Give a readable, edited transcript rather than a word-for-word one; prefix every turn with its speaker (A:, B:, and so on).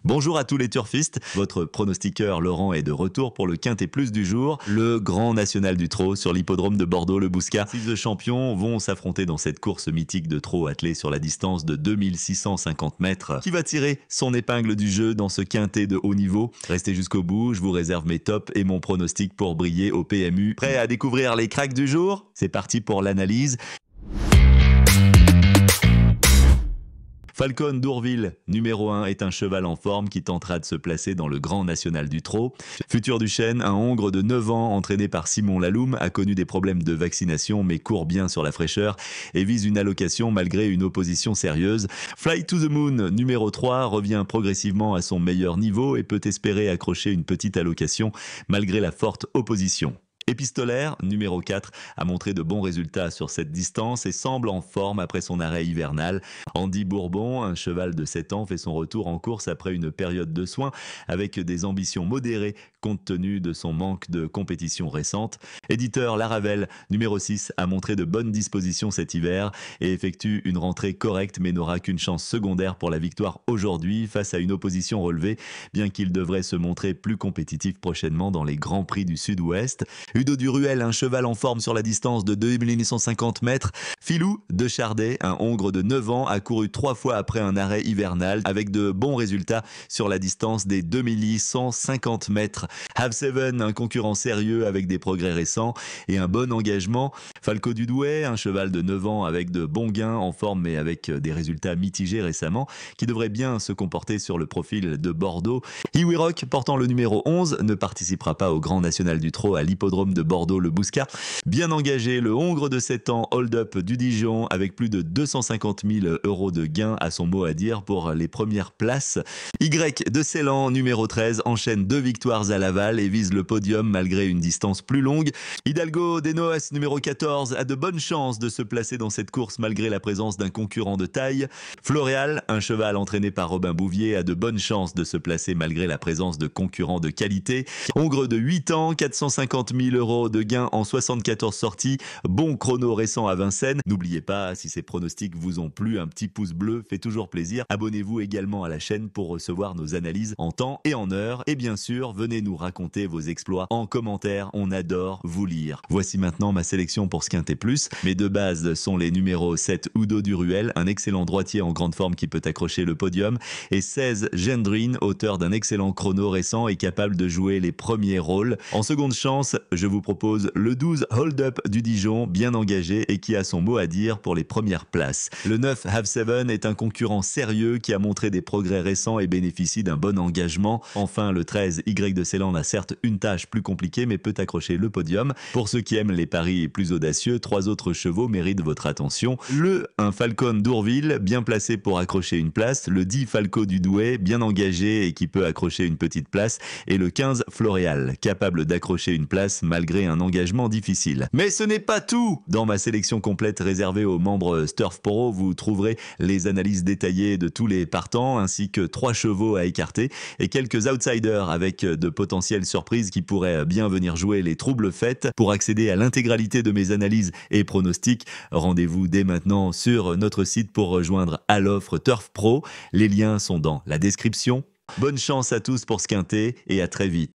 A: Bonjour à tous les turfistes, votre pronostiqueur Laurent est de retour pour le Quintet Plus du jour, le Grand National du Trot sur l'hippodrome de Bordeaux-le Bouscat. 6 champions vont s'affronter dans cette course mythique de trot attelé sur la distance de 2650 mètres. Qui va tirer son épingle du jeu dans ce quintet de haut niveau? Restez jusqu'au bout, je vous réserve mes tops et mon pronostic pour briller au PMU. Prêt à découvrir les cracks du jour? C'est parti pour l'analyse. Falcon d'Ourville, numéro 1, est un cheval en forme qui tentera de se placer dans le Grand National du Trot. Futur du Chêne, un hongre de 9 ans entraîné par Simon Laloum, a connu des problèmes de vaccination mais court bien sur la fraîcheur et vise une allocation malgré une opposition sérieuse. Fly to the Moon, numéro 3, revient progressivement à son meilleur niveau et peut espérer accrocher une petite allocation malgré la forte opposition. Épistolaire, numéro 4, a montré de bons résultats sur cette distance et semble en forme après son arrêt hivernal. Andy Bourbon, un cheval de 7 ans, fait son retour en course après une période de soins avec des ambitions modérées compte tenu de son manque de compétition récente. Éditeur Laravel, numéro 6, a montré de bonnes dispositions cet hiver et effectue une rentrée correcte mais n'aura qu'une chance secondaire pour la victoire aujourd'hui face à une opposition relevée, bien qu'il devrait se montrer plus compétitif prochainement dans les Grands Prix du Sud-Ouest. Udo Duruel, un cheval en forme sur la distance de 2150 mètres. Filou de Chardet, un hongre de 9 ans, a couru 3 fois après un arrêt hivernal avec de bons résultats sur la distance des 2150 mètres. Have Seven, un concurrent sérieux avec des progrès récents et un bon engagement. Falco du Douai, un cheval de 9 ans avec de bons gains en forme mais avec des résultats mitigés récemment, qui devrait bien se comporter sur le profil de Bordeaux. Iwirock, portant le numéro 11, ne participera pas au Grand National du Trot à l'hippodrome de Bordeaux-le Bouscat. Bien engagé, le hongre de 7 ans Hold Up du Dijon avec plus de 250 000 € de gains a son mot à dire pour les premières places. Y de Ceylan, numéro 13, enchaîne 2 victoires à Laval et vise le podium malgré une distance plus longue. Hidalgo Denoes, numéro 14, a de bonnes chances de se placer dans cette course malgré la présence d'un concurrent de taille. Floréal, un cheval entraîné par Robin Bouvier, a de bonnes chances de se placer malgré la présence de concurrents de qualité. Hongre de 8 ans, 450 000 € de gains en 74 sorties, bon chrono récent à Vincennes. N'oubliez pas, si ces pronostics vous ont plu, un petit pouce bleu fait toujours plaisir. Abonnez-vous également à la chaîne pour recevoir nos analyses en temps et en heure. Et bien sûr, venez nous raconter vos exploits en commentaire, on adore vous lire. Voici maintenant ma sélection pour ce Quintet Plus. Mes deux bases sont les numéros 7 Udo Duruel, un excellent droitier en grande forme qui peut accrocher le podium, et 16 Gendrine, auteur d'un excellent chrono récent et capable de jouer les premiers rôles. En seconde chance, je vous propose le 12 Hold Up du Dijon, bien engagé et qui a son mot à dire pour les premières places. Le 9 Have Seven est un concurrent sérieux qui a montré des progrès récents et bénéficie d'un bon engagement. Enfin, le 13 Y de Ceylan a certes une tâche plus compliquée mais peut accrocher le podium. Pour ceux qui aiment les paris plus audacieux, 3 autres chevaux méritent votre attention. Le 1 Falcon d'Ourville, bien placé pour accrocher une place. Le 10 Falco du Douai, bien engagé et qui peut accrocher une petite place. Et le 15 Floréal, capable d'accrocher une place malgré un engagement difficile. Mais ce n'est pas tout! Dans ma sélection complète réservée aux membres Sturf Pro, vous trouverez les analyses détaillées de tous les partants ainsi que 3 chevaux à écarter et quelques outsiders avec de potentielles surprises qui pourraient bien venir jouer les troubles fêtes. Pour accéder à l'intégralité de mes analyses et pronostics, rendez-vous dès maintenant sur notre site pour rejoindre à l'offre Turf Pro. Les liens sont dans la description. Bonne chance à tous pour ce quintet et à très vite.